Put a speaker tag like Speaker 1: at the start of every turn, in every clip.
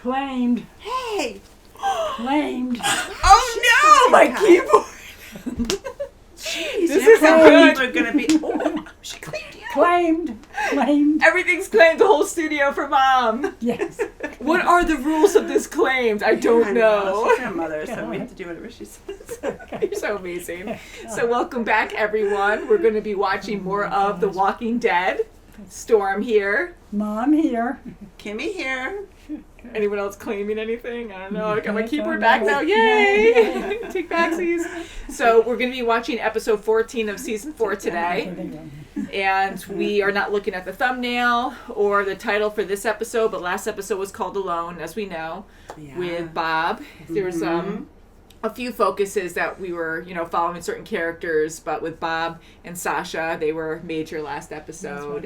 Speaker 1: Claimed.
Speaker 2: Hey!
Speaker 1: Claimed.
Speaker 3: Oh no, my keyboard!
Speaker 2: Jeez,
Speaker 3: This isn't good.
Speaker 2: We're gonna be. Oh, she claimed you.
Speaker 1: Claimed.
Speaker 3: Everything's claimed, the whole studio for Mom.
Speaker 1: Yes.
Speaker 3: What are the rules of this claimed? I don't know.
Speaker 2: She's her mother, so we have to do whatever she says.
Speaker 3: You're so amazing. So welcome back, everyone. We're going to be watching more of The Walking Dead. Storm here.
Speaker 1: Mom here.
Speaker 2: Kimmy here.
Speaker 3: Anyone else claiming anything? I don't know. I got my keyboard back now. Yay! Take backsies. So we're going to be watching episode 14 of season 4 today. And we are not looking at the thumbnail or the title for this episode, but last episode was called Alone, as we know, with Bob. There was a few focuses that we were, following certain characters, but with Bob and Sasha, they were major last episode.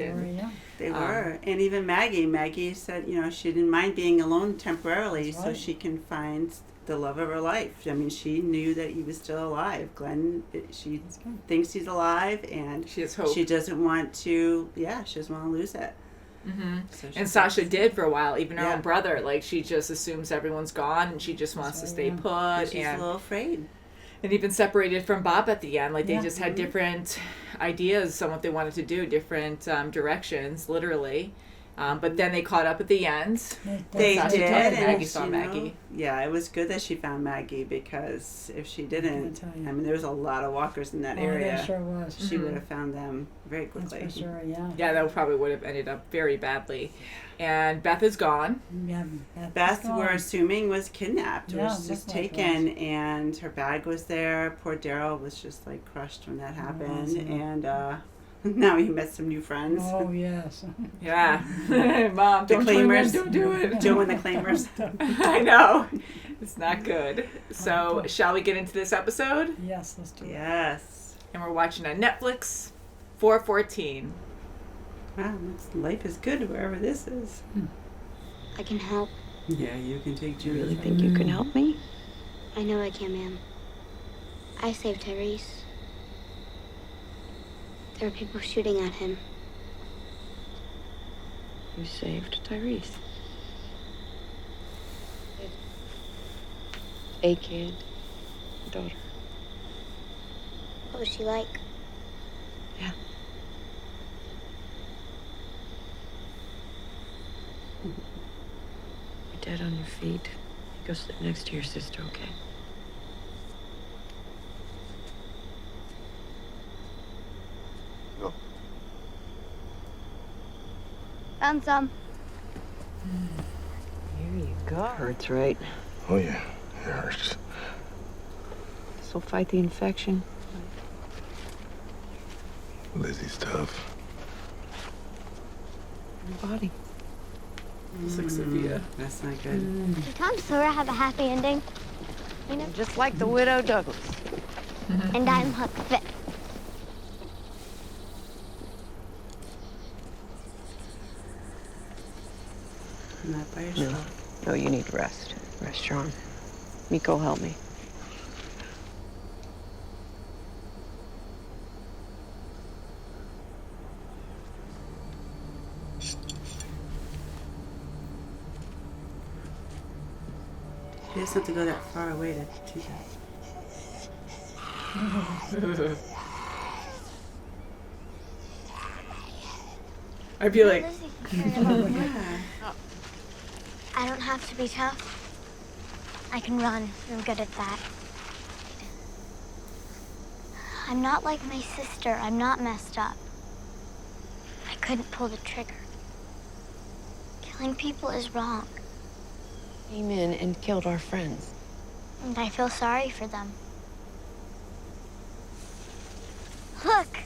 Speaker 2: They were. And even Maggie. Maggie said, she didn't mind being alone temporarily so she can find the love of her life. I mean, she knew that he was still alive. Glenn, she thinks he's alive, and
Speaker 3: she has hope.
Speaker 2: She doesn't want to, she doesn't want to lose it.
Speaker 3: Mm-hmm. So and Sasha did for a while, even her own brother. Like, she just assumes everyone's gone, and she just wants to stay put.
Speaker 2: And she's a little afraid.
Speaker 3: And even separated from Bob at the end. Like, they just had different ideas on what they wanted to do, different directions, literally. But then they caught up at the end.
Speaker 2: They did, and
Speaker 3: Maggie saw Maggie.
Speaker 2: Yeah, it was good that she found Maggie, because if she didn't, I mean, there was a lot of walkers in that area.
Speaker 1: There sure was.
Speaker 2: She would have found them very quickly.
Speaker 1: That's for sure, yeah.
Speaker 3: Yeah, that probably would have ended up very badly. And Beth is gone.
Speaker 1: Yeah,
Speaker 2: Beth, we're assuming, was kidnapped. Was just taken, and her bag was there. Poor Daryl was just like crushed when that happened, and now he met some new friends.
Speaker 1: Oh yes.
Speaker 3: Yeah. Mom, don't
Speaker 2: claimers.
Speaker 3: Don't do it.
Speaker 2: Joe and the claimers.
Speaker 3: I know. It's not good. So, shall we get into this episode?
Speaker 1: Yes, let's do it.
Speaker 2: Yes.
Speaker 3: And we're watching on Netflix, 4:14.
Speaker 2: Wow, life is good wherever this is.
Speaker 4: I can help.
Speaker 2: Yeah, you can take Julie.
Speaker 5: You really think you can help me?
Speaker 4: I know I can, ma'am. I saved Tyrese. There were people shooting at him.
Speaker 5: You saved Tyrese. A kid, a daughter.
Speaker 4: What was she like?
Speaker 5: Yeah. You're dead on your feet. You go sleep next to your sister, okay?
Speaker 6: No.
Speaker 4: Found some.
Speaker 5: Here you go. Hurts, right?
Speaker 6: Oh, yeah. It hurts.
Speaker 5: This will fight the infection.
Speaker 6: Lizzie's tough.
Speaker 5: Your body.
Speaker 3: It's like Sophia.
Speaker 2: That's not good.
Speaker 4: Did Tom Sawyer have a happy ending?
Speaker 5: Just like the widow Douglas.
Speaker 4: And I'm Huck Finn.
Speaker 2: Not by yourself.
Speaker 5: No, you need rest. Rest your arm. Miko, help me.
Speaker 2: You just have to go that far away to do that.
Speaker 3: I feel like...
Speaker 4: I don't have to be tough. I can run. I'm good at that. I'm not like my sister. I'm not messed up. I couldn't pull the trigger. Killing people is wrong.
Speaker 5: Came in and killed our friends.
Speaker 4: And I feel sorry for them. Look!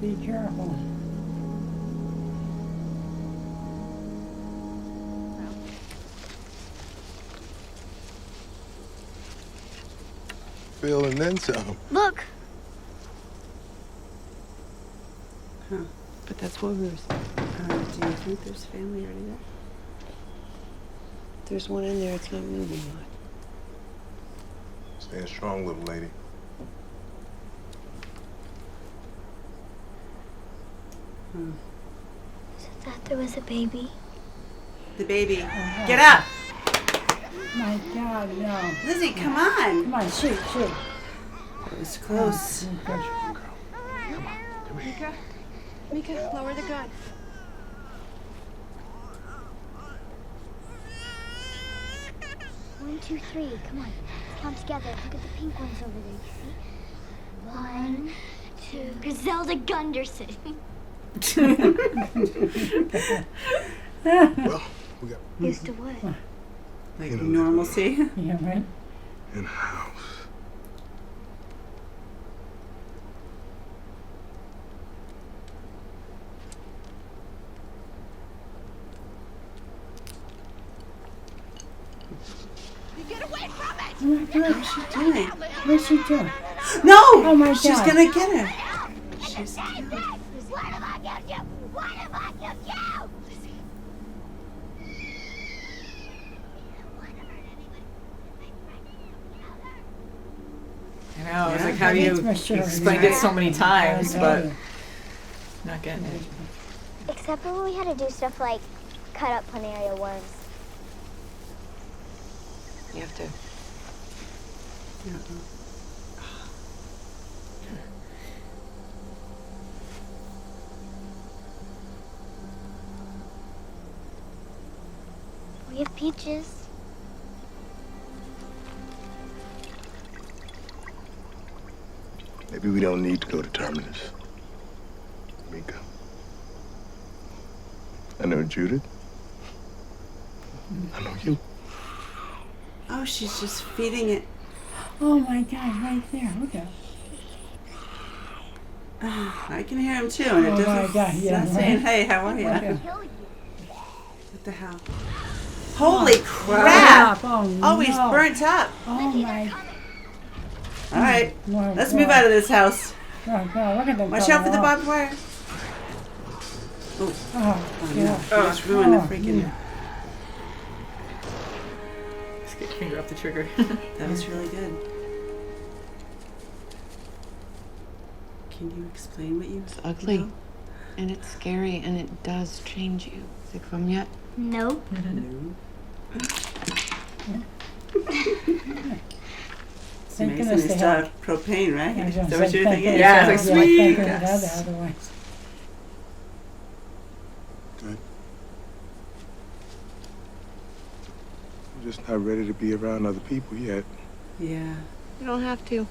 Speaker 1: Be careful.
Speaker 6: Bill and then some.
Speaker 4: Look!
Speaker 2: Huh.
Speaker 5: But that's what we were saying.
Speaker 2: Do you think there's family already there?
Speaker 5: There's one in there. It's not moving much.
Speaker 6: Stand strong, little lady.
Speaker 4: Is it thought there was a baby.
Speaker 2: The baby. Get up!
Speaker 1: My God, no.
Speaker 2: Lizzie, come on!
Speaker 1: Come on, shoot.
Speaker 2: It was close.
Speaker 1: Good.
Speaker 5: Mika, lower the gun.
Speaker 4: 1, 2, 3. Come on. Let's count together. Look at the pink ones over there. You see? 1, 2. Griselda Gunderson.
Speaker 6: Well, we got
Speaker 4: Used to what?
Speaker 2: Like normalcy.
Speaker 1: Yeah, right?
Speaker 6: in the house.
Speaker 1: Oh my God.
Speaker 2: What's she doing?
Speaker 1: What's she doing?
Speaker 2: No!
Speaker 1: Oh my
Speaker 2: She's
Speaker 1: God.
Speaker 2: gonna get her. She's
Speaker 4: What have I given you? What have I given you?
Speaker 3: I know. It's
Speaker 2: Yeah.
Speaker 3: like how do you
Speaker 1: That's for sure.
Speaker 3: explained it so many times,
Speaker 1: I
Speaker 3: but
Speaker 1: know.
Speaker 3: not getting it.
Speaker 4: Except for when we had to do stuff like cut up planaria worms.
Speaker 5: You have to.
Speaker 4: We have peaches.
Speaker 6: Maybe we don't need to go to Terminus. Mika. I know Judith. I know you.
Speaker 2: Oh, she's just feeding it.
Speaker 1: Oh my God, right there. Look at it.
Speaker 2: I can hear him too, and it
Speaker 1: Oh
Speaker 2: doesn't.
Speaker 1: my God,
Speaker 2: It's
Speaker 1: yeah,
Speaker 2: not saying,
Speaker 1: right.
Speaker 2: "Hey, how are you?"
Speaker 1: Okay.
Speaker 2: What the hell? Holy crap!
Speaker 1: Oh,
Speaker 2: Oh, he's
Speaker 1: no.
Speaker 2: burnt up.
Speaker 1: Oh my.
Speaker 2: All right,
Speaker 1: My
Speaker 2: let's
Speaker 1: God.
Speaker 2: move out of this house.
Speaker 1: Oh God, look at them.
Speaker 2: Watch out for the
Speaker 1: coming
Speaker 2: barbed wire. Oh,
Speaker 1: off. Oh,
Speaker 2: oh no!
Speaker 1: God.
Speaker 2: You just ruined the
Speaker 1: Oh,
Speaker 2: freaking.
Speaker 1: yeah.
Speaker 3: Just get your finger off the trigger.
Speaker 2: That was really good. Can you explain what you?
Speaker 5: It's ugly.
Speaker 2: know?
Speaker 5: And it's scary, and it does change you. Sick from yet?
Speaker 4: Nope.
Speaker 2: No. It's
Speaker 1: Thank
Speaker 2: amazing.
Speaker 1: goodness
Speaker 2: It's
Speaker 1: they have-
Speaker 2: propane, right?
Speaker 1: I was
Speaker 2: Is
Speaker 1: gonna
Speaker 2: that what
Speaker 1: say,
Speaker 2: you're
Speaker 1: thank
Speaker 2: thinking?
Speaker 1: goodness
Speaker 3: Yeah,
Speaker 1: they
Speaker 3: it's
Speaker 1: have-
Speaker 3: like,
Speaker 1: yeah,
Speaker 3: sweet.
Speaker 1: thank goodness they have
Speaker 2: Yes.
Speaker 1: that, otherwise.
Speaker 6: Good. I'm just not ready to be around other people yet.
Speaker 2: Yeah.
Speaker 5: You don't have to.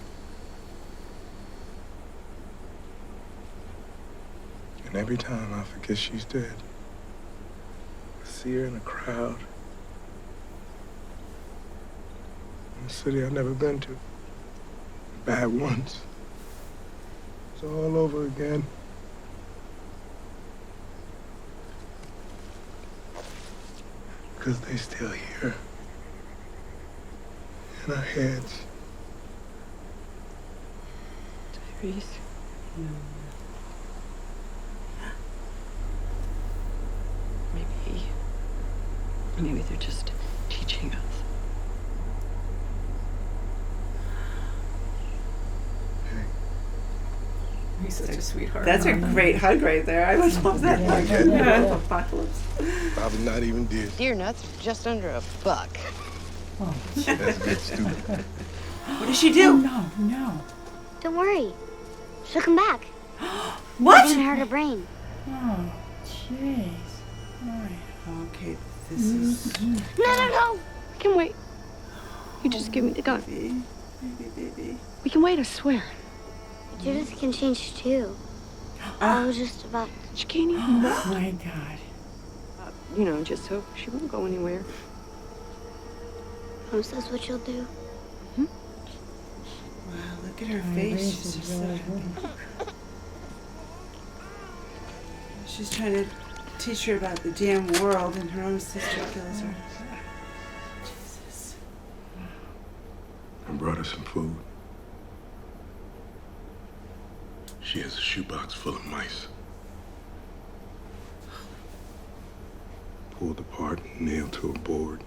Speaker 6: And every time I forget she's dead, I see her in a crowd in a city I've never been to. Bad ones. It's all over again. Because they still here. In our heads.
Speaker 5: Tyrese. Maybe they're just teaching us.
Speaker 3: He's such a sweetheart.
Speaker 2: That's a great hug right there. I would love that
Speaker 1: Yeah,
Speaker 2: hug.
Speaker 1: yeah, yeah.
Speaker 2: Apocalypse.
Speaker 6: Probably not even dead.
Speaker 5: Deer nuts are just under $1.
Speaker 1: Oh,
Speaker 6: That's good, stupid.
Speaker 2: What did she
Speaker 1: oh,
Speaker 2: do?
Speaker 1: no.
Speaker 4: Don't worry. She'll come back. It
Speaker 2: What?
Speaker 4: didn't hurt her brain.
Speaker 1: Oh, jeez. Right.
Speaker 2: Okay, this is
Speaker 4: No.
Speaker 5: I can wait. You just give me the gun.
Speaker 2: baby.
Speaker 5: We can wait, I swear.
Speaker 4: Judith can change too. I was just about.
Speaker 5: She can't even
Speaker 1: Oh my God.
Speaker 5: You know, just so she won't go anywhere.
Speaker 4: Is this what you'll do?
Speaker 2: Wow, look at her face.
Speaker 1: Tyrese
Speaker 2: She's
Speaker 1: is
Speaker 2: just so
Speaker 1: really
Speaker 2: happy. She's trying to teach her about the damn world, and her own sister kills her. Jesus.
Speaker 6: I brought her some food. She has a shoebox full of mice. Pulled apart and nailed to a board.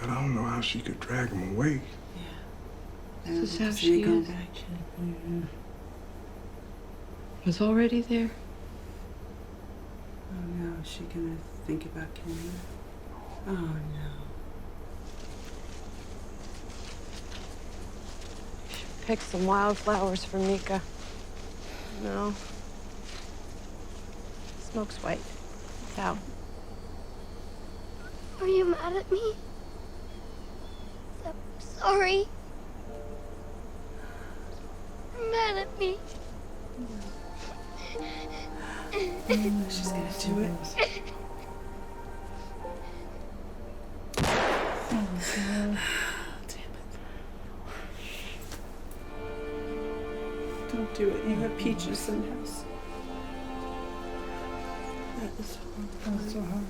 Speaker 6: But I don't know how she could drag them away.
Speaker 2: Now
Speaker 5: This is how
Speaker 2: see
Speaker 5: she
Speaker 2: it going
Speaker 5: is.
Speaker 2: back.
Speaker 5: Was already there?
Speaker 2: Oh no, is she gonna think about killing her? Oh no.
Speaker 5: Pick some wildflowers for Mika. No. Smoke's white. It's out.
Speaker 4: Are you mad at me? I'm sorry. You're mad at me.
Speaker 2: She's gonna do it. Don't do it. You have Peaches in the house. That was horrible.
Speaker 1: That's so hard.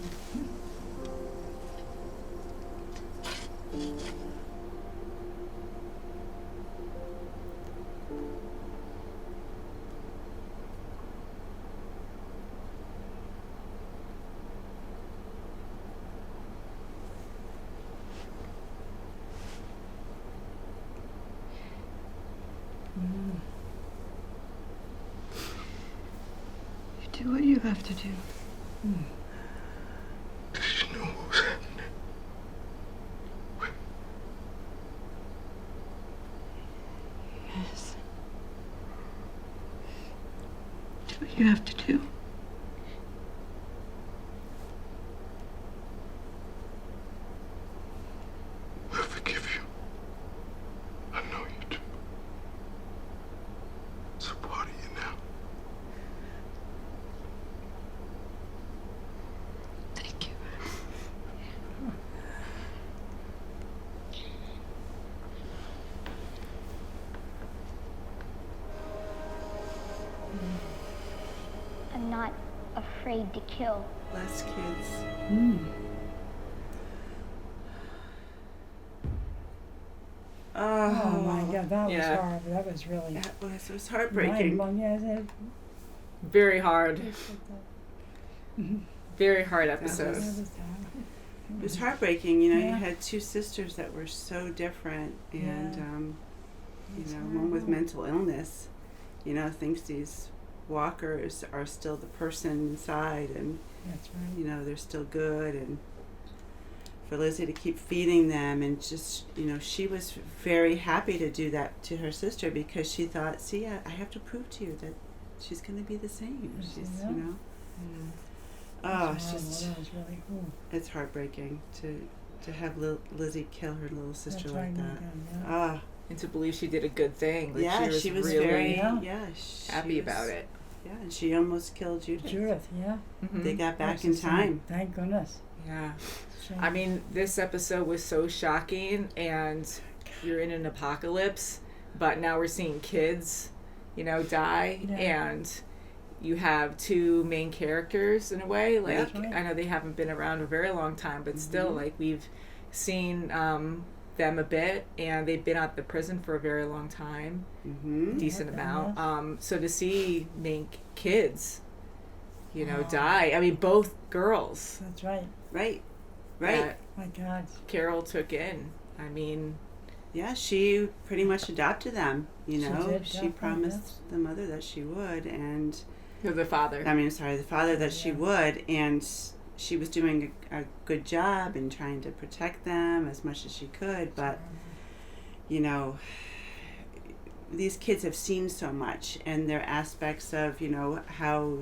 Speaker 5: You do what you have to do.
Speaker 6: Did she know what was happening?
Speaker 5: Yes. Do what you have to do.
Speaker 6: I forgive you. I know you do. It's a part of you now.
Speaker 5: Thank you.
Speaker 4: I'm not afraid to kill.
Speaker 2: Less kids.
Speaker 1: Oh my God, that was
Speaker 3: Yeah.
Speaker 1: horrible. That was really
Speaker 2: That was heartbreaking.
Speaker 1: mind-blowing.
Speaker 3: Very hard.
Speaker 1: Yeah,
Speaker 3: Very hard
Speaker 2: That
Speaker 3: episode.
Speaker 2: was-
Speaker 1: that
Speaker 2: It was heartbreaking, you know, you
Speaker 1: Yeah.
Speaker 2: had two sisters that were so different and,
Speaker 1: Yeah.
Speaker 2: you
Speaker 1: It's
Speaker 2: know, one with
Speaker 1: horrible.
Speaker 2: mental illness, you know, thinks these walkers are still the person inside and,
Speaker 1: That's right.
Speaker 2: you know, they're still good and for Lizzie to keep feeding them and just, you know, she was very happy to do that to her sister because she thought, see, I have to prove to you that she's going to be the same.
Speaker 1: Yes,
Speaker 2: She's,
Speaker 1: yeah.
Speaker 2: you know. Oh,
Speaker 1: That's
Speaker 2: it's
Speaker 1: horrible.
Speaker 2: just,
Speaker 1: That was really cool.
Speaker 2: it's heartbreaking to have Lizzie kill her little sister
Speaker 1: That's
Speaker 2: like
Speaker 1: right,
Speaker 2: that.
Speaker 1: yeah.
Speaker 2: Ah,
Speaker 3: And to believe she did a good thing. Like
Speaker 2: yeah,
Speaker 3: she was
Speaker 2: very,
Speaker 3: really
Speaker 1: Yeah.
Speaker 2: she
Speaker 3: happy
Speaker 2: was-
Speaker 3: about it.
Speaker 2: Yeah, and she almost killed Judith.
Speaker 1: Judith, yeah.
Speaker 3: Mhm.
Speaker 2: They got back
Speaker 1: That's
Speaker 2: in
Speaker 1: the same.
Speaker 2: time.
Speaker 1: Thank goodness.
Speaker 3: Yeah.
Speaker 1: Shame.
Speaker 3: I mean, this episode was so shocking, and you're in an apocalypse, but now we're seeing kids, you know, die,
Speaker 1: Yeah.
Speaker 3: and you have two main characters in a way. Like,
Speaker 1: That's right.
Speaker 3: I know they haven't been around a very long time, but still,
Speaker 2: Mhm.
Speaker 3: like, we've seen them a bit, and they've been at the prison for a very long time,
Speaker 2: Mm-hmm.
Speaker 3: decent
Speaker 1: Yeah,
Speaker 3: amount.
Speaker 1: yeah.
Speaker 3: So to see main kids, you know,
Speaker 1: Oh.
Speaker 3: die. I mean, both girls
Speaker 1: That's right.
Speaker 2: Right, right.
Speaker 3: that
Speaker 1: My God.
Speaker 3: Carol took in. I mean,
Speaker 2: Yeah, she pretty much adopted them. You
Speaker 1: She
Speaker 2: know,
Speaker 1: did,
Speaker 2: she
Speaker 1: yeah,
Speaker 2: promised the mother that she would, and
Speaker 3: the father.
Speaker 2: I mean, sorry, the father that she
Speaker 1: Yeah.
Speaker 2: would, and she was doing a good job in trying to protect them as much as she could. But you know, these kids have seen so much, and there are aspects of, you know, how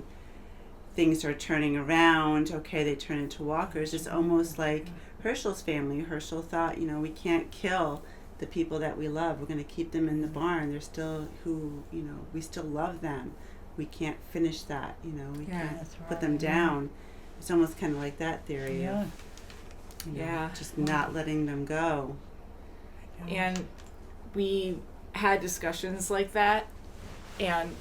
Speaker 2: things are turning around. Okay, they turn into walkers. It's almost like Herschel's family. Herschel thought, you know, we can't kill the people that we love. We're going to keep them in the barn. They're still who, you know, we still love them. We can't finish that, you know, we
Speaker 3: Yeah.
Speaker 2: can't
Speaker 1: That's
Speaker 2: put them
Speaker 1: right, yeah.
Speaker 2: down. It's almost kind of like that theory
Speaker 1: Yeah.
Speaker 2: of, you know,
Speaker 3: Yeah.
Speaker 2: just not letting them go.
Speaker 1: My God.
Speaker 3: And we had discussions like that, and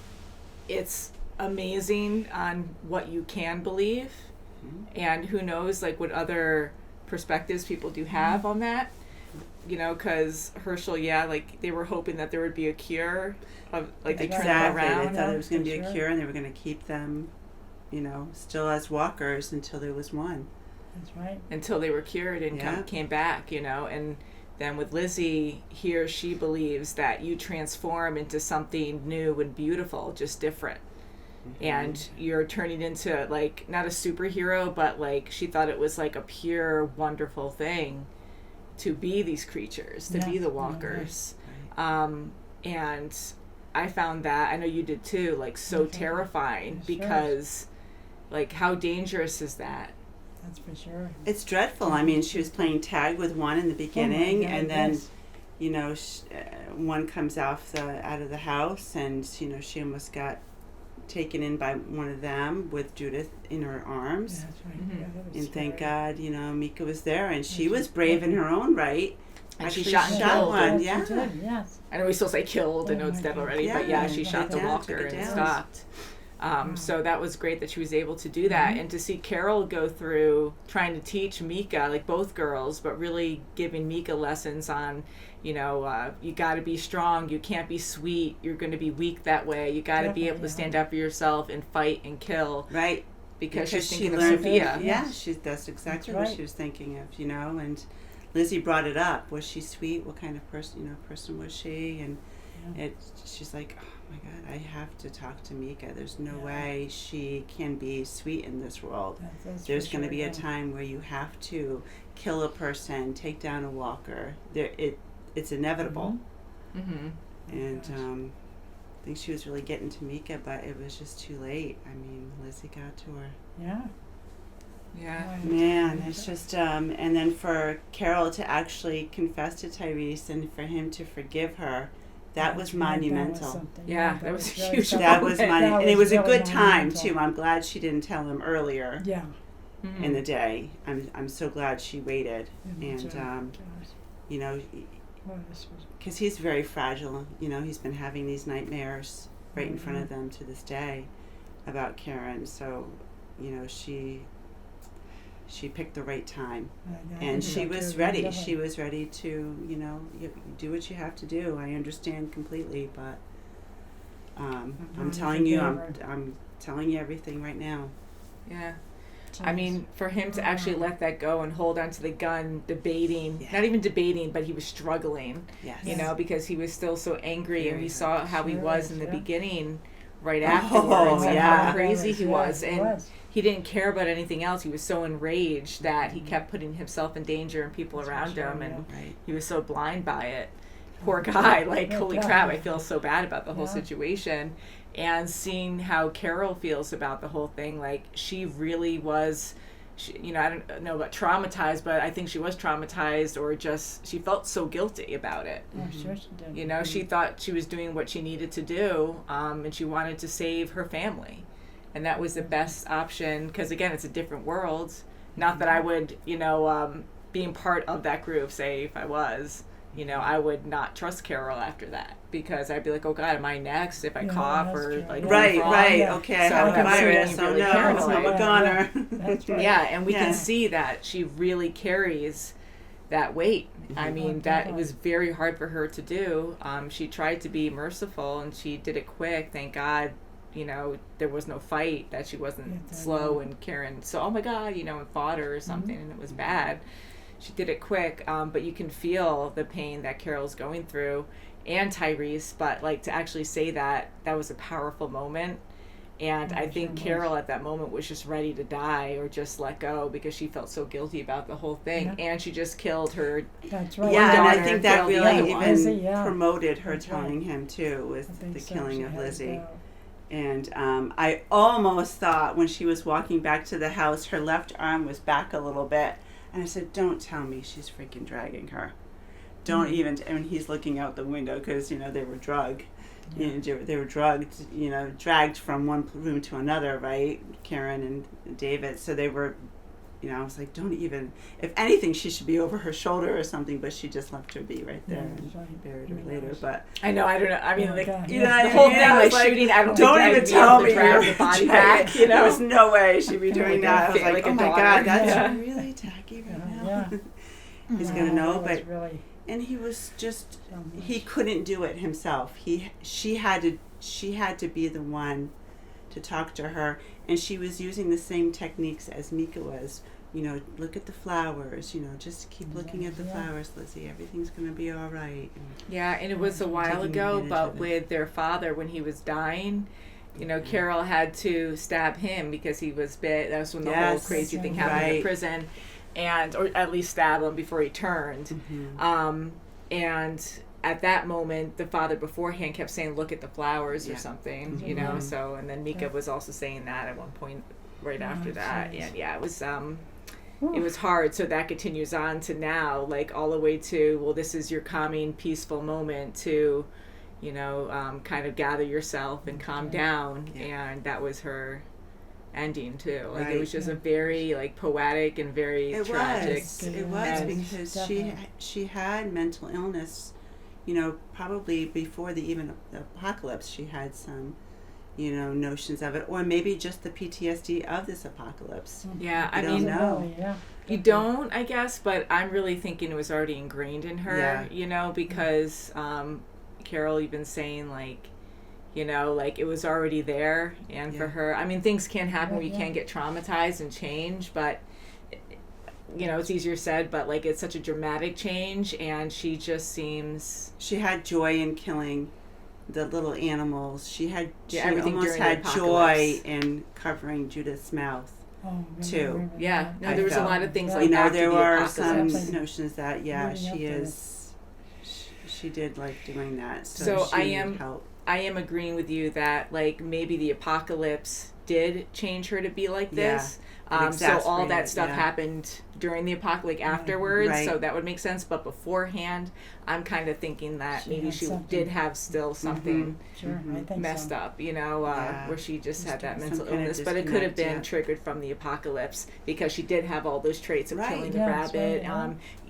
Speaker 3: it's amazing on what you can believe, and who knows, like, what other perspectives people do have on that. You know, because Herschel, yeah, like, they were hoping that there would be a cure of, like, they turned it
Speaker 2: Exactly. They
Speaker 3: around.
Speaker 2: thought there was going to be a
Speaker 1: Sure.
Speaker 2: cure, and they were going to keep them, you know, still as walkers until there was one.
Speaker 1: That's right.
Speaker 3: Until they were cured and
Speaker 2: Yeah.
Speaker 3: came back, you know. And then with Lizzie, here she believes that you transform into something new and beautiful, just different. and you're turning into like not a superhero, but like she thought it was like a pure wonderful thing to be these creatures, to be the walkers. And I found that, I know you did too, like so terrifying, because like how dangerous is that?
Speaker 1: That's for sure.
Speaker 2: It's dreadful. I mean, she was playing tag with one in the beginning, and then you know, one comes out of the house, and you know, she almost got taken in by one of them with Judith in her arms.
Speaker 1: Yeah, that's right. Yeah, that was
Speaker 2: And
Speaker 1: scary.
Speaker 2: thank God, you know, Mika was there, and she was brave in her own right.
Speaker 3: And she
Speaker 2: Actually
Speaker 3: shot and killed.
Speaker 2: one,
Speaker 1: Yes, she
Speaker 2: yeah.
Speaker 1: did, yes.
Speaker 3: I know we still say killed, I know it's dead already, but yeah, she shot the walker
Speaker 2: took it
Speaker 3: and
Speaker 2: down.
Speaker 3: stopped. So that was great that she was able to do that, and to see Carol go through trying to teach Mika, like both girls, but really giving Mika lessons on, you know, you got to be strong, you can't be sweet, you're going to be weak that way, you got to be able to stand up for yourself and fight and kill.
Speaker 2: Right.
Speaker 3: Because she's
Speaker 2: she
Speaker 3: thinking of
Speaker 2: learned,
Speaker 3: Sophia.
Speaker 2: Yeah, that's exactly what she was thinking of, you know, and Lizzie brought it up. Was she sweet? What kind of person was she? And she's like, oh my God, I have to talk to Mika. There's no way she can be sweet in this world. There's going to be a time where you have to kill a person, take down a walker. It's inevitable. And I think she was really getting to Mika, but it was just too late. I mean, Lizzie got to her.
Speaker 1: Yeah.
Speaker 3: Yeah.
Speaker 2: Man, it's just, and then for Carol to actually confess to Tyrese and for him to forgive her, that was monumental.
Speaker 3: That was
Speaker 1: really
Speaker 3: huge.
Speaker 1: something.
Speaker 2: That was monumental. And it was a
Speaker 1: really
Speaker 2: good time,
Speaker 1: monumental.
Speaker 2: too. I'm glad she didn't tell him earlier
Speaker 1: Yeah.
Speaker 2: in the day. I'm so glad she waited. And, you know, because he's very fragile. You know, he's been having these nightmares right in front of them to this day about Karen. So, you know, she picked the right time, and she was ready. She was ready to, you know, you do what you have to do. I understand completely, but I'm telling you, I'm telling you everything right now.
Speaker 3: Yeah. I mean, for him to actually let that go and hold onto the gun, debating, not even debating, but he was struggling, you know, because he was still so angry, and we saw how he was in the beginning, right afterwards, and how crazy he was. And he didn't care about anything else. He was so enraged that he kept putting himself in danger and people around him, and he was so blind by it. Poor guy, like, holy crap, I feel so bad about the whole situation. And seeing how Carol feels about the whole thing, like, she really was, you know, I don't know about traumatized, but I think she was traumatized, or just, she felt so guilty about it.
Speaker 1: Sure she did.
Speaker 3: You know, she thought she was doing what she needed to do, and she wanted to save her family. And that was the best option, because, again, it's a different world. Not that I would, you know, being part of that group, say, if I was, you know, I would not trust Carol after that, because I'd be like, oh God, am I next if I cough or like
Speaker 2: right,
Speaker 3: wrong?
Speaker 2: okay, I
Speaker 3: So
Speaker 2: have a
Speaker 3: I'm
Speaker 2: virus,
Speaker 3: really
Speaker 2: oh no,
Speaker 3: paranoid.
Speaker 2: I'm a goner.
Speaker 1: That's right.
Speaker 3: Yeah, and we can see that she really carries that weight. I mean, that was very hard for her to do. She tried to be merciful, and she did it quick. Thank God, you know, there was no fight, that she wasn't slow, and Karen, so, oh my God, you know, and fought her or something, and it was bad. She did it quick, but you can feel the pain that Carol's going through, and Tyrese, but like to actually say that was a powerful moment. And I think Carol at that moment was just ready to die or just let go, because she felt so guilty about the whole thing. And she just killed her.
Speaker 1: That's right.
Speaker 2: Yeah, and I
Speaker 3: daughter,
Speaker 2: think that
Speaker 3: killed the
Speaker 2: really
Speaker 3: other one.
Speaker 2: even promoted her telling him too, with the killing of Lizzie. And I almost thought when she was walking back to the house, her left arm was back a little bit. And I said, don't tell me she's freaking dragging her. Don't even, and he's looking out the window, because, you know, they were drugged. You know, they were drugged, you know, dragged from one room to another, right? Karen and David. So they were, you know, I was like, don't even, if anything, she should be over her shoulder or something, but she just left her be right there and buried her later. But
Speaker 3: I know, I don't know. I mean, like,
Speaker 2: you know,
Speaker 3: the whole thing, like shooting, I don't
Speaker 2: even tell me
Speaker 3: drag the body back, you know?
Speaker 2: There's no way she'd be doing that. I was like, oh my God, that's really tacky right now. He's going to know, but, and he was just, he couldn't do it himself. She had to be the one to talk to her, and she was using the same techniques as Mika was. You know, look at the flowers, you know, just keep looking at the flowers, Lizzie. Everything's going to be all right.
Speaker 3: Yeah, and it was a while ago, but with their father, when he was dying, you know, Carol had to stab him because he was bit. That was when the whole
Speaker 2: Yes,
Speaker 3: crazy thing
Speaker 2: right.
Speaker 3: happened in prison, or at least stab him before he turned. And at that moment, the father beforehand kept saying, "Look at the flowers" or something, you know. So, and then Mika was also saying that at one point right after that, and yeah, it was hard. So that continues on to now, like all the way to, well, this is your calming, peaceful moment to, you know, kind of gather yourself and calm down. And that was her ending too. Like it was just a very like poetic and very tragic.
Speaker 2: It was because she had mental illness, you know, probably before the apocalypse. She had some, you know, notions of it, or maybe just the PTSD of this apocalypse.
Speaker 3: Yeah, I
Speaker 2: don't
Speaker 3: mean,
Speaker 2: know.
Speaker 3: You don't, I guess, but I'm really thinking it was already ingrained in her, you know, because Carol even saying like, you know, like it was already there, and for her, I mean, things can happen where you can get traumatized and change, but you know, it's easier said, but like it's such a dramatic change, and she just seems...
Speaker 2: She had joy in killing the little animals. She almost had
Speaker 3: the
Speaker 2: joy in covering Judith's mouth too.
Speaker 3: Yeah, no, there was a lot of things like
Speaker 2: you know,
Speaker 3: after
Speaker 2: there
Speaker 3: the
Speaker 2: were
Speaker 3: apocalypse.
Speaker 2: some notions that she did like doing that. So
Speaker 3: I am agreeing with you that like maybe the apocalypse did change her to be like this. So all that stuff happened during the apocalypse, like afterwards, so that would make sense. But beforehand, I'm kind of thinking that maybe she did have still something messed up, you know, where she just had that mental illness. But it could have been triggered from the apocalypse because she did have all those traits of killing the rabbit,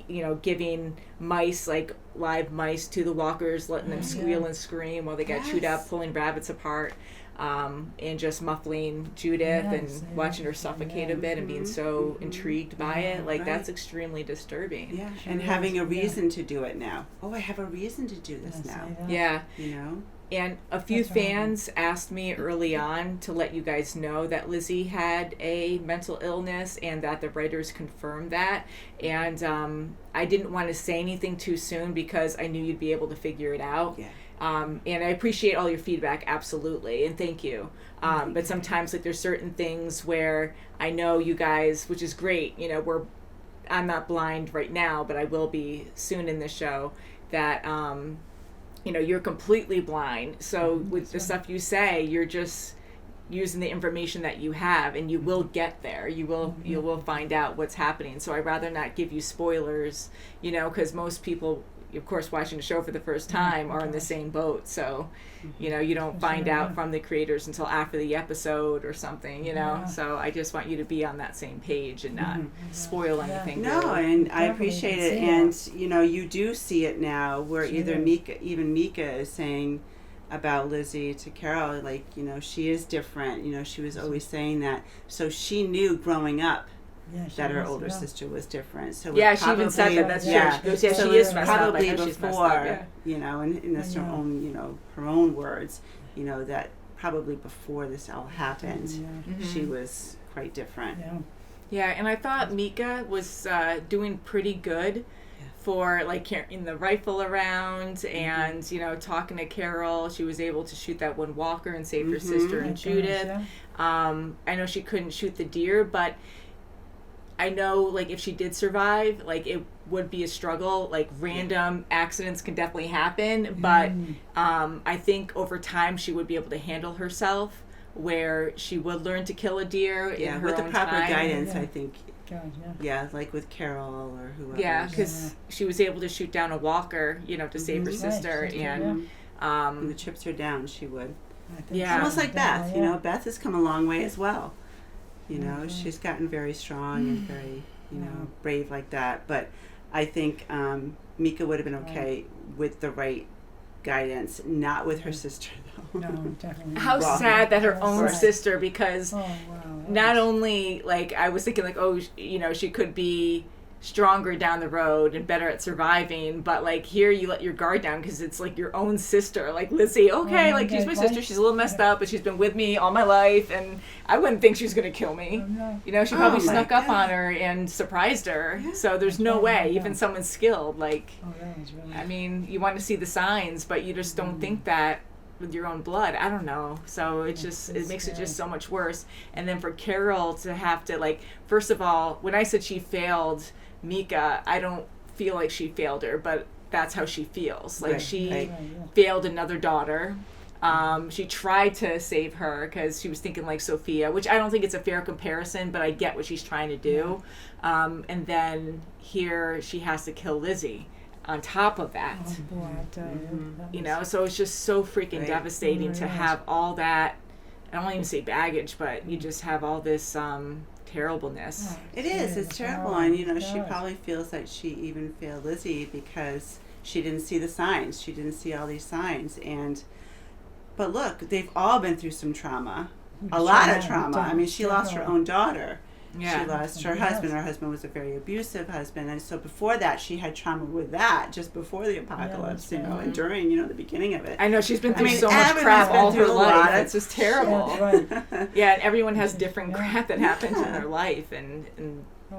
Speaker 3: you know, giving mice, like live mice, to the walkers, letting them squeal and scream while they got chewed up, pulling rabbits apart. And just muffling Judith and watching her suffocate a bit and being so intrigued by it. Like, that's extremely disturbing.
Speaker 2: Yeah, and having a reason to do it now. Oh, I have a reason to do this now.
Speaker 3: Yeah.
Speaker 2: You know?
Speaker 3: And a few fans asked me early on to let you guys know that Lizzie had a mental illness and that the writers confirmed that. And I didn't want to say anything too soon because I knew you'd be able to figure it out.
Speaker 2: Yeah.
Speaker 3: And I appreciate all your feedback, absolutely, and thank you. But sometimes, like, there's certain things where I know you guys, which is great, you know, I'm not blind right now, but I will be soon in the show, that, you know, you're completely blind. So with the stuff you say, you're just using the information that you have, and you will get there. You will find out what's happening. So I'd rather not give you spoilers, you know, because most people, of course, watching the show for the first time are in the same boat. So, you know, you don't find out from the creators until after the episode or something, you know. So I just want you to be on that same page and not spoil anything.
Speaker 2: No,
Speaker 3: really.
Speaker 2: and I appreciate it. And, you know, you do see it now where even Mika is saying about Lizzie to Carol, like, you know, she is different. You know, she was always saying that. So she knew growing up that her older sister was different. So
Speaker 3: she even said that. That's true. She goes,
Speaker 2: so
Speaker 3: she is messed
Speaker 2: probably
Speaker 3: up.
Speaker 2: before, you know, and that's her own, you know, her own words, you know, that probably before this all happened, she was quite different.
Speaker 3: Yeah, and I thought Mika was doing pretty good for, like, carrying the rifle around and, you know, talking to Carol. She was able to shoot that one walker and save her sister and Judith. I know she couldn't shoot the deer, but I know, like, if she did survive, like, it would be a struggle. Like, random accidents can definitely happen, but I think over time she would be able to handle herself, where she would learn to kill a deer in her
Speaker 2: with the
Speaker 3: own
Speaker 2: proper
Speaker 3: time.
Speaker 2: guidance, I think. Like with Carol or whoever.
Speaker 3: Yeah, because she was able to shoot down a walker, you know, to save her sister, and
Speaker 2: when the chips are down, she would.
Speaker 3: Yeah,
Speaker 2: almost like Beth. You know, Beth has come a long way as well. You know, she's gotten very strong and very, you know, brave like that. But I think Mika would have been okay with the right guidance, not with her sister, though.
Speaker 1: No, definitely.
Speaker 3: How sad that her own sister, because not only, like, I was thinking, like, oh, you know, she could be stronger down the road and better at surviving, but, like, here you let your guard down because it's, like, your own sister. Like, Lizzie, okay, like, she's my sister, she's a little messed up, but she's been with me all my life, and I wouldn't think she was going to kill me. You know, she probably snuck up on her and surprised her, so there's no way, even someone skilled, like, I mean, you want to see the signs, but you just don't think that with your own blood. I don't know. So it makes it just so much worse. And then for Carol to have to, like, first of all, when I said she failed Mika, I don't feel like she failed her, but that's how she feels. Like, she failed another daughter. She tried to save her because she was thinking like Sophia, which I don't think it's a fair comparison, but I get what she's trying to do. And then here she has to kill Lizzie on top of that.
Speaker 1: Oh boy, I tell you.
Speaker 3: You know, so it's just so freaking devastating to have all that. I don't even say baggage, but you just have all this terribleness.
Speaker 2: It is. It's terrible. And, you know, she probably feels like she even failed Lizzie because she didn't see the signs. She didn't see all these signs. But look, they've all been through some trauma. A lot of trauma. I mean, she lost her own daughter.
Speaker 3: Yeah.
Speaker 2: She lost her husband. Her husband was a very abusive husband. And so before that, she had trauma with that, just before the apocalypse, you know, and during, you know, the beginning of it.
Speaker 3: I know, she's been through so much crap all her life. It's just terrible. Yeah, and everyone has different crap that happens in their life, and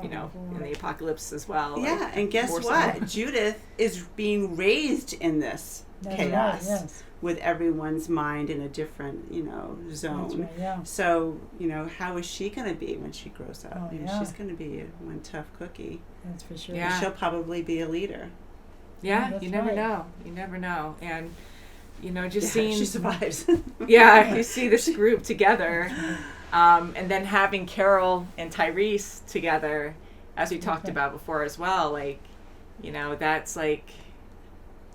Speaker 3: you know, in the apocalypse as well.
Speaker 2: Yeah,
Speaker 3: like,
Speaker 2: and guess what? Judith is being raised in this chaos. With everyone's mind in a different, you know, zone. So, you know, how is she going to be when she grows up? She's going to be one tough cookie.
Speaker 1: That's for sure.
Speaker 2: Yeah. She'll probably be a leader.
Speaker 3: Yeah, you never know. You never know. And, you know, just seeing...
Speaker 2: She survives.
Speaker 3: You see this group together. And then having Carol and Tyrese together, as we talked about before as well, like, you know, that's like...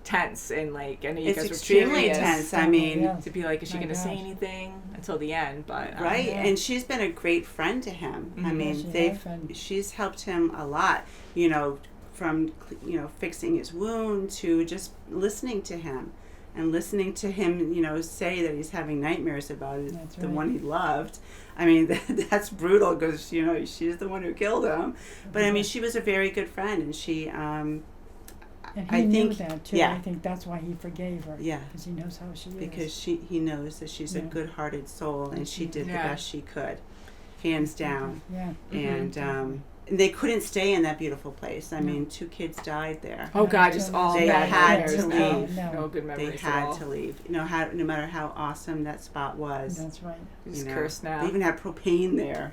Speaker 3: tense, and like I know you guys were
Speaker 2: extremely tense. I mean,
Speaker 3: to be like, is she going to say anything until the end? But
Speaker 2: and she's been a great friend to him. I mean, she's helped him a lot. You know, from fixing his wound to just listening to him, and listening to him, you know, say that he's having nightmares about it, the one he loved. I mean, that's brutal because you know she's the one who killed him. But I mean, she was a very good friend, and she.
Speaker 1: And he knew that too.
Speaker 2: Yeah.
Speaker 1: I think that's why he forgave her.
Speaker 2: Yeah.
Speaker 1: Because he knows how she is.
Speaker 2: Because he knows that she's a good-hearted soul, and she did the best she could, hands down.
Speaker 1: Yeah.
Speaker 2: And they couldn't stay in that beautiful place. I mean, 2 kids died there.
Speaker 3: Oh God, just all
Speaker 2: they
Speaker 3: bad
Speaker 2: had
Speaker 3: memories.
Speaker 2: to leave.
Speaker 3: No good memories.
Speaker 2: They had to leave. You know, no matter how awesome that spot was.
Speaker 1: That's right.
Speaker 3: It's cursed now.
Speaker 2: They even had propane there.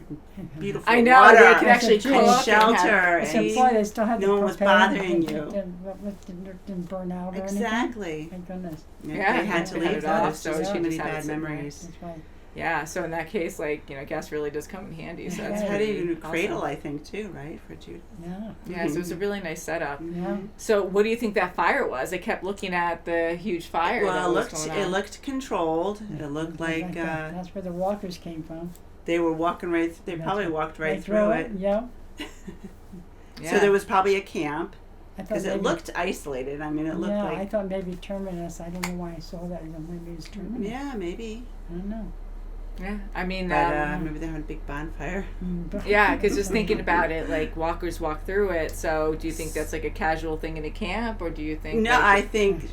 Speaker 2: Beautiful.
Speaker 3: I know.
Speaker 2: Water.
Speaker 3: They could actually cook
Speaker 2: and shelter.
Speaker 1: They still had
Speaker 2: no one was bothering you.
Speaker 1: Didn't burn out or
Speaker 2: exactly.
Speaker 1: anything. Thank goodness.
Speaker 2: Yeah, they had to leave.
Speaker 3: So
Speaker 2: too many
Speaker 3: had
Speaker 2: bad memories.
Speaker 1: That's right.
Speaker 3: Yeah, so in that case, like, you know, gas really does come in handy. So that's
Speaker 2: had even a
Speaker 3: awesome.
Speaker 2: cradle, I think, too, right, for Judith.
Speaker 1: Yeah.
Speaker 3: Yeah, so it's a really nice setup.
Speaker 1: Yeah.
Speaker 3: So what do you think that fire was? I kept looking at the huge fire.
Speaker 2: Well,
Speaker 3: that was going on.
Speaker 2: it looked controlled. It looked like
Speaker 1: that's where the walkers came from.
Speaker 2: They were walking right. They probably walked right through it.
Speaker 1: Yeah.
Speaker 2: So there was probably a camp.
Speaker 1: Because
Speaker 2: it looked isolated. I mean, it looked like...
Speaker 1: I thought maybe Terminus. I don't know why I saw that. Maybe it was Terminus.
Speaker 2: Yeah, maybe.
Speaker 1: I don't know.
Speaker 3: Yeah, I mean...
Speaker 2: But maybe they're having a big bonfire.
Speaker 3: Yeah, because just thinking about it, like, walkers walk through it, so do you think that's like a casual thing in a camp, or do you think...
Speaker 2: No, I think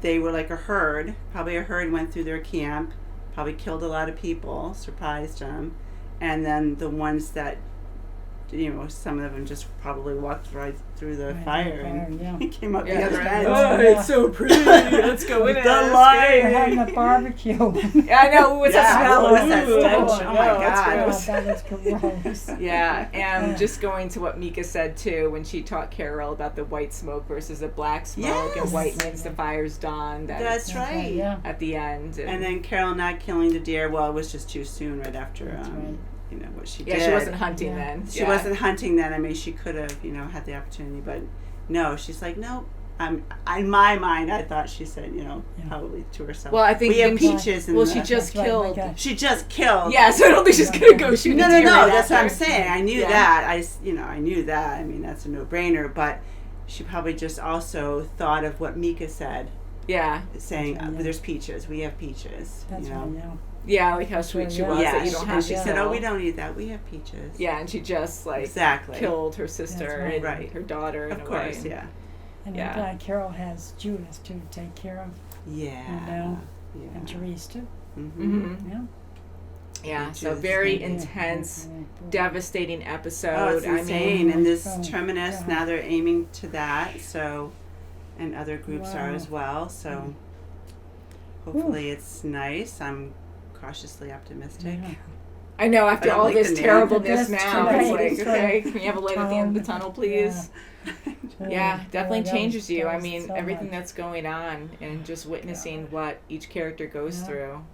Speaker 2: they were like a herd. Probably a herd went through their camp, probably killed a lot of people, surprised them, and then the ones that... You know, some of them just probably walked right through the fire and came up the other end.
Speaker 3: Oh, it's so pretty. Let's go in it.
Speaker 2: The light.
Speaker 1: They're having a barbecue.
Speaker 3: I know. What's that smell?
Speaker 2: What is that stench? Oh my God.
Speaker 1: That was gross.
Speaker 3: Yeah, and just going to what Mika said too when she taught Carol about the white smoke versus the black smoke, and white means the fire's done.
Speaker 2: That's right.
Speaker 1: Yeah.
Speaker 3: At the end.
Speaker 2: And then Carol not killing the deer. Well, it was just too soon right after.
Speaker 1: That's right.
Speaker 2: You know what she did.
Speaker 3: Yeah, she wasn't hunting then.
Speaker 2: She wasn't hunting then. I mean, she could have, you know, had the opportunity, but no. She's like, no. In my mind, I thought she said, you know, probably to herself.
Speaker 3: Well, I think
Speaker 2: we have peaches.
Speaker 3: She just killed.
Speaker 2: She just killed.
Speaker 3: Yeah, so I don't think she's gonna go shoot.
Speaker 2: No.
Speaker 3: Right
Speaker 2: That's
Speaker 3: after.
Speaker 2: what I'm saying. I knew that. I knew that. I mean, that's a no-brainer. But she probably just also thought of what Mika said.
Speaker 3: Yeah.
Speaker 2: Saying, there's peaches. We have peaches.
Speaker 1: That's
Speaker 2: you know.
Speaker 1: right. Yeah.
Speaker 3: Yeah, like how sweet she was that you don't have
Speaker 2: and
Speaker 3: to
Speaker 2: she
Speaker 3: kill.
Speaker 2: said, oh, we don't need that. We have peaches.
Speaker 3: Yeah, and she just like killed her sister and her daughter in
Speaker 2: of
Speaker 3: a
Speaker 2: course,
Speaker 3: way.
Speaker 2: yeah.
Speaker 1: And I'm glad Carol has Judith to take care of.
Speaker 2: Yeah.
Speaker 1: You know, and Therese too.
Speaker 3: Mm-hmm.
Speaker 1: Yeah.
Speaker 3: Yeah, so very intense, devastating episode.
Speaker 2: Oh, it's insane.
Speaker 3: I mean,
Speaker 2: and this Terminus, now they're aiming to that, so, and other groups are as well, so hopefully it's nice. I'm cautiously optimistic.
Speaker 1: Yeah.
Speaker 3: I know, after
Speaker 2: I don't
Speaker 3: all
Speaker 2: like
Speaker 3: this
Speaker 2: the name.
Speaker 3: terribleness
Speaker 1: That's
Speaker 3: now,
Speaker 1: tonight.
Speaker 3: it's like,
Speaker 1: It's
Speaker 3: okay,
Speaker 1: like
Speaker 3: can you have a light at the end of the tunnel, please? Yeah, definitely
Speaker 1: that
Speaker 3: changes
Speaker 1: was-
Speaker 3: you.
Speaker 1: that
Speaker 3: I
Speaker 1: was
Speaker 3: mean,
Speaker 1: so
Speaker 3: everything
Speaker 1: much.
Speaker 3: that's going on and just witnessing what each character goes
Speaker 1: Yeah.
Speaker 3: through.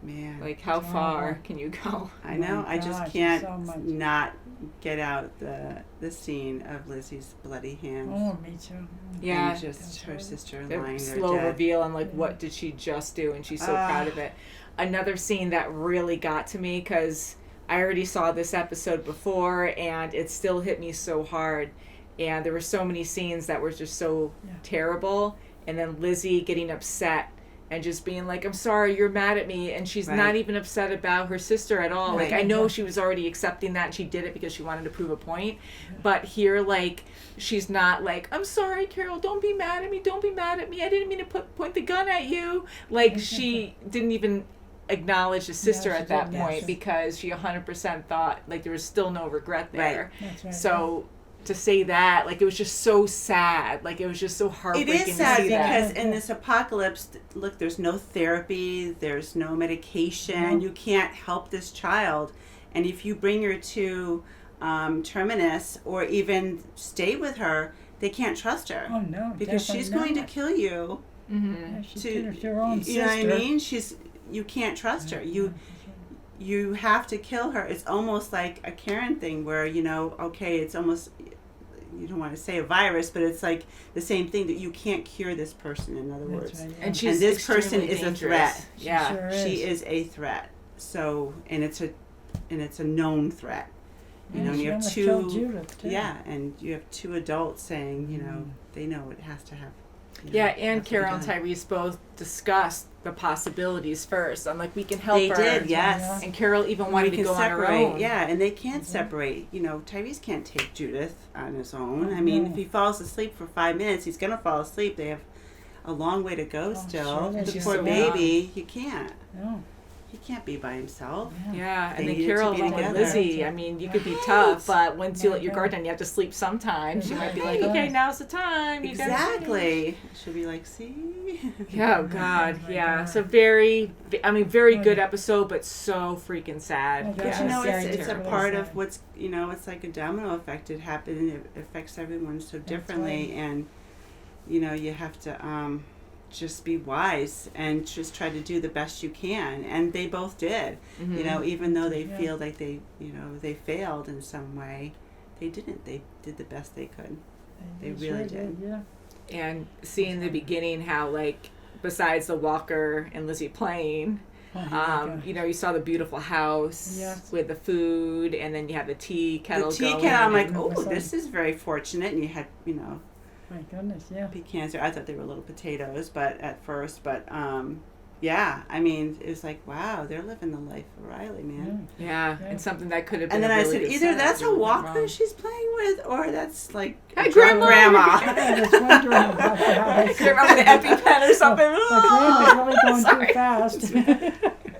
Speaker 2: Man,
Speaker 3: Like, how
Speaker 1: It's
Speaker 3: far
Speaker 1: horrible.
Speaker 3: can you go?
Speaker 2: I know.
Speaker 1: my
Speaker 2: I just
Speaker 1: gosh,
Speaker 2: can't
Speaker 1: so much.
Speaker 2: not get out the scene of Lizzie's bloody hands.
Speaker 1: Oh, me too.
Speaker 3: Yeah.
Speaker 2: And just
Speaker 1: That's
Speaker 2: her
Speaker 1: right.
Speaker 2: sister
Speaker 3: The
Speaker 2: lying there
Speaker 3: slow
Speaker 2: dead.
Speaker 3: reveal on, like, what did she just do? And she's so proud of it. Another scene that really got to me, because I already saw this episode before, and it still hit me so hard. And there were so many scenes that were just so terrible. And then Lizzie getting upset and just being like, I'm sorry, you're mad at me. And she's
Speaker 2: Right.
Speaker 3: not even upset about her sister at all. Like, I know
Speaker 1: Yeah.
Speaker 3: she was already accepting that, and she did it because she wanted to prove a point. But here, like, she's not like, I'm sorry, Carol, don't be mad at me. Don't be mad at me. I didn't mean to point the gun at you. Like, she didn't even acknowledge the sister
Speaker 1: she
Speaker 3: at that
Speaker 1: didn't.
Speaker 3: point
Speaker 1: Yes.
Speaker 3: because she 100% thought, like, there was still no regret there.
Speaker 1: That's right.
Speaker 3: So to say that, like, it was just so sad. Like, it was just so
Speaker 2: It
Speaker 3: heartbreaking
Speaker 2: is
Speaker 3: to
Speaker 2: sad
Speaker 3: see that.
Speaker 2: because in this apocalypse, look, there's no therapy, there's no medication.
Speaker 1: No.
Speaker 2: You can't help this child, and if you bring her to Terminus or even stay with her, they can't trust her
Speaker 1: Oh no,
Speaker 2: because she's going to kill you.
Speaker 1: Yeah, she
Speaker 2: To
Speaker 1: did it to her own
Speaker 2: you
Speaker 1: sister.
Speaker 2: know what I mean? You can't trust her. You have to kill her. It's almost like a Karen thing where, okay, it's almost, you don't want to say a virus, but it's like the same thing that you can't cure this person, in other words.
Speaker 1: Right, yeah.
Speaker 3: And she's
Speaker 2: And this person
Speaker 3: extremely
Speaker 2: is a
Speaker 3: dangerous.
Speaker 2: threat.
Speaker 3: Yeah.
Speaker 1: Sure
Speaker 2: She is a threat. So, and it's a known threat. You know, and
Speaker 1: she
Speaker 2: you have
Speaker 1: almost killed
Speaker 2: two,
Speaker 1: Judith, too.
Speaker 2: yeah, and you have two adults saying, they know it has to have.
Speaker 3: Yeah,
Speaker 2: it
Speaker 3: and
Speaker 2: has to be
Speaker 3: Carol and
Speaker 2: done.
Speaker 3: Tyrese both discussed the possibilities first. I'm like, we can help
Speaker 2: They
Speaker 3: her.
Speaker 2: did, yes.
Speaker 3: And Carol even
Speaker 2: We
Speaker 3: wanted to
Speaker 2: can
Speaker 3: go on her
Speaker 2: separate,
Speaker 3: own.
Speaker 2: yeah, and they can't separate. Tyrese can't take Judith on his own. I mean, if he falls asleep for 5 minutes, he's gonna fall asleep. They have a long way to go still.
Speaker 1: sure,
Speaker 2: The
Speaker 3: she's
Speaker 2: poor
Speaker 3: so
Speaker 2: baby, he can't.
Speaker 1: No.
Speaker 2: He can't be by himself.
Speaker 3: Yeah,
Speaker 2: They
Speaker 3: and then
Speaker 2: needed to
Speaker 3: Carol
Speaker 2: be
Speaker 3: along with
Speaker 2: together.
Speaker 3: Lizzie. I mean, you could be
Speaker 2: Right.
Speaker 3: tough, but once you let your
Speaker 1: Right.
Speaker 3: guard down, you have to sleep sometimes. She might be like,
Speaker 1: Right.
Speaker 3: okay, now's the time. You gotta sleep."
Speaker 2: Exactly. She'll be like, see?
Speaker 3: Yeah, oh God,
Speaker 1: Oh my
Speaker 3: yeah.
Speaker 1: God.
Speaker 3: So very good episode, but so freaking sad.
Speaker 1: Oh,
Speaker 2: But
Speaker 1: yeah.
Speaker 2: you know,
Speaker 1: Very
Speaker 2: it's a
Speaker 1: terrible.
Speaker 2: part of what's, it's like a domino effect. It happened, it affects everyone so differently. And, you have to just be wise and just try to do the best you can. And they both did.
Speaker 3: Mhm.
Speaker 2: Even though they
Speaker 1: Yeah.
Speaker 2: feel like they failed in some way, they didn't. They did the best they could. They really did.
Speaker 1: Yeah.
Speaker 3: And seeing the beginning how, like, besides the Walker and Lizzie playing,
Speaker 1: Oh, my God.
Speaker 3: you saw the beautiful house
Speaker 1: Yes.
Speaker 3: with the food, and then you had the tea kettle
Speaker 2: The tea
Speaker 3: going.
Speaker 2: kettle, I'm like,
Speaker 3: and-
Speaker 2: oh,
Speaker 1: Awesome.
Speaker 2: this is very fortunate. And you had,
Speaker 1: My goodness, yeah.
Speaker 2: pecans there. I thought they were little potatoes, but at first, yeah, I mean, it was like, wow, they're living the life of Riley, man.
Speaker 3: yeah,
Speaker 1: Yeah.
Speaker 3: and something that could have been
Speaker 2: And then
Speaker 3: a
Speaker 2: I
Speaker 3: really
Speaker 2: said,
Speaker 3: good
Speaker 2: either
Speaker 3: setup
Speaker 2: that's a
Speaker 3: really went
Speaker 2: Walker
Speaker 3: wrong.
Speaker 2: she's playing with, or that's like
Speaker 3: Hey,
Speaker 2: a drunk
Speaker 3: Grandma!
Speaker 1: I was wondering about that.
Speaker 3: You remember the EpiPen or something?
Speaker 1: My grandma's really going
Speaker 3: Sorry.
Speaker 1: too fast.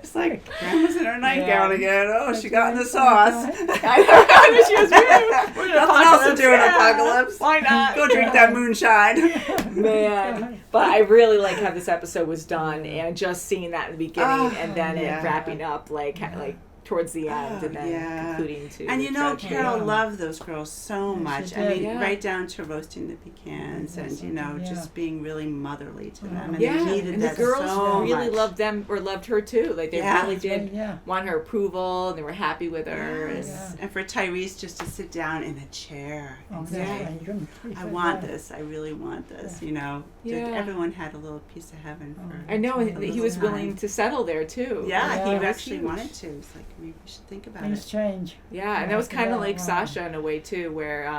Speaker 2: It's like grandma's in her nightgown
Speaker 3: Yeah.
Speaker 2: again. Oh, she
Speaker 1: That's
Speaker 2: got in the
Speaker 1: right.
Speaker 2: sauce.
Speaker 3: I know, she was weird.
Speaker 2: Nothing else to do in apocalypse.
Speaker 3: Why not?
Speaker 2: Go drink that moonshine.
Speaker 3: Man, but I really like how this episode was done, and just seeing that in the beginning, and then
Speaker 2: yeah.
Speaker 3: it wrapping up like towards the end,
Speaker 2: Oh,
Speaker 3: and then
Speaker 2: yeah.
Speaker 3: concluding to.
Speaker 2: And
Speaker 3: tragedy.
Speaker 2: Carol
Speaker 1: Yeah.
Speaker 2: loved those girls so
Speaker 1: Yeah,
Speaker 2: much.
Speaker 1: she
Speaker 2: I
Speaker 1: did.
Speaker 2: mean,
Speaker 3: Yeah.
Speaker 2: right down to roasting the pecans
Speaker 1: Yeah,
Speaker 2: and,
Speaker 1: yeah.
Speaker 2: just being really motherly to them. And
Speaker 3: Yeah,
Speaker 2: they needed
Speaker 3: and the
Speaker 2: that
Speaker 3: girls
Speaker 2: so
Speaker 3: really
Speaker 2: much.
Speaker 3: loved them or loved her too. Like they
Speaker 2: Yeah.
Speaker 3: really did
Speaker 1: Yeah.
Speaker 3: want her approval, and they were happy with her.
Speaker 2: Yes.
Speaker 3: And,
Speaker 2: And for Tyrese just to sit down in a chair
Speaker 1: Oh,
Speaker 2: and
Speaker 1: that's
Speaker 2: say,
Speaker 1: right. You couldn't
Speaker 2: I
Speaker 1: prefix
Speaker 2: want
Speaker 1: that.
Speaker 2: this. I really want this.
Speaker 3: Yeah.
Speaker 2: Everyone had a little piece of heaven for.
Speaker 3: I know, and
Speaker 2: A
Speaker 3: he was
Speaker 2: little
Speaker 3: willing
Speaker 2: time.
Speaker 3: to settle there too.
Speaker 2: Yeah,
Speaker 1: Yeah.
Speaker 2: he
Speaker 3: That's
Speaker 2: actually
Speaker 3: huge.
Speaker 2: wanted to. It's like maybe we should think about
Speaker 1: Things
Speaker 2: it.
Speaker 1: change.
Speaker 3: Yeah, and that was kind of like
Speaker 1: Wow.
Speaker 3: Sasha in a way too, where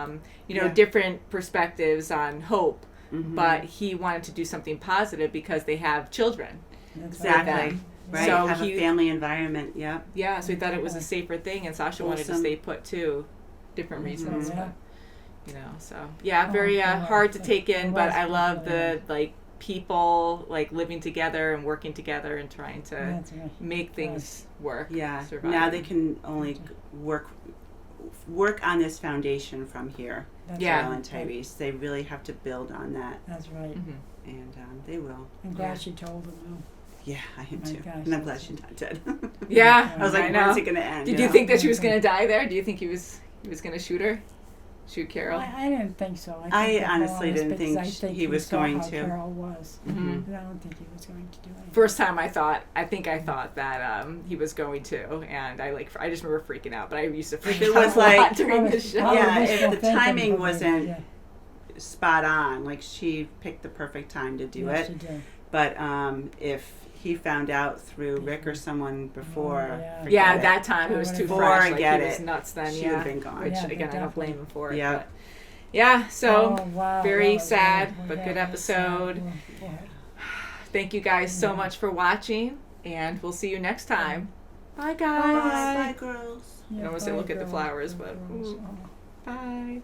Speaker 2: Yeah.
Speaker 3: different perspectives on hope,
Speaker 2: Mhm.
Speaker 3: but he wanted to do something positive because they have children.
Speaker 1: That's
Speaker 2: Exactly.
Speaker 3: them.
Speaker 2: Right.
Speaker 3: So
Speaker 2: Have
Speaker 3: he-
Speaker 2: a family environment. Yep.
Speaker 3: Yeah, so he thought it was a safer thing, and Sasha wanted to
Speaker 2: Wholesome.
Speaker 3: stay put too, different reasons.
Speaker 1: Yeah.
Speaker 3: But, so yeah, very
Speaker 1: Oh,
Speaker 3: hard to
Speaker 1: yeah.
Speaker 3: take in,
Speaker 1: It
Speaker 3: but
Speaker 1: was
Speaker 3: I love
Speaker 1: definitely,
Speaker 3: the like people like living together and working together and trying to
Speaker 1: That's right.
Speaker 3: make things work.
Speaker 2: Yeah.
Speaker 3: survive.
Speaker 2: Now they can only work on this foundation from here.
Speaker 1: That's
Speaker 3: Yeah.
Speaker 2: Carol
Speaker 1: right.
Speaker 2: and Tyrese. They really have to build on that,
Speaker 1: That's right.
Speaker 3: Mhm.
Speaker 2: and they will.
Speaker 1: I'm glad she told him.
Speaker 2: Yeah, I am
Speaker 1: My
Speaker 2: too.
Speaker 1: gosh,
Speaker 2: And I'm glad
Speaker 1: that's
Speaker 2: she's not dead.
Speaker 3: Yeah,
Speaker 2: I was like,
Speaker 3: I know.
Speaker 2: when's it gonna end?
Speaker 3: Did
Speaker 2: you
Speaker 3: you
Speaker 2: know?
Speaker 3: think that she was gonna die there? Do you think he was gonna shoot her? Shoot Carol?
Speaker 1: I didn't think so.
Speaker 2: I
Speaker 1: think that
Speaker 2: honestly
Speaker 1: was
Speaker 2: didn't
Speaker 1: because
Speaker 2: think
Speaker 1: I think
Speaker 2: he was
Speaker 1: saw
Speaker 2: going
Speaker 1: how
Speaker 2: to.
Speaker 1: Carol was.
Speaker 3: Mhm.
Speaker 1: And I don't think he was going to do anything.
Speaker 3: First time I thought that he was going to, and I just remember freaking out. But I used to freak
Speaker 2: If it
Speaker 3: out
Speaker 2: was
Speaker 3: a lot
Speaker 2: like-
Speaker 3: during the show.
Speaker 2: Yeah,
Speaker 1: was
Speaker 2: if
Speaker 1: still
Speaker 2: the
Speaker 1: thinking
Speaker 2: timing
Speaker 1: about it,
Speaker 2: wasn't
Speaker 1: yeah.
Speaker 2: spot on, like she picked the perfect time to do
Speaker 1: Yes,
Speaker 2: it.
Speaker 1: she did.
Speaker 2: But if he found out through Rick or someone before,
Speaker 1: yeah.
Speaker 2: forget
Speaker 3: Yeah,
Speaker 2: it.
Speaker 3: at that time it was too
Speaker 2: Before
Speaker 3: fresh. Like
Speaker 2: get
Speaker 3: he was
Speaker 2: it,
Speaker 3: nuts then.
Speaker 2: she
Speaker 3: Yeah,
Speaker 2: would've been gone.
Speaker 3: which
Speaker 1: Yeah,
Speaker 3: again I don't
Speaker 1: definitely.
Speaker 3: blame him for it.
Speaker 2: Yeah.
Speaker 3: But yeah. So
Speaker 1: Oh, wow,
Speaker 3: very
Speaker 1: that was
Speaker 3: sad,
Speaker 1: really-
Speaker 3: but
Speaker 1: yeah,
Speaker 3: good
Speaker 1: it was sad.
Speaker 3: episode.
Speaker 1: Boy.
Speaker 3: Thank you guys so
Speaker 1: Yeah.
Speaker 3: much for watching, and we'll see you next time. Bye,
Speaker 2: Bye,
Speaker 3: guys.
Speaker 2: bye, girls.
Speaker 1: Yeah,
Speaker 3: I almost say
Speaker 1: bye,
Speaker 3: look at the
Speaker 1: girls,
Speaker 3: flowers,
Speaker 1: bye,
Speaker 3: but
Speaker 1: girls.
Speaker 3: ooh.
Speaker 1: Oh.
Speaker 3: Bye.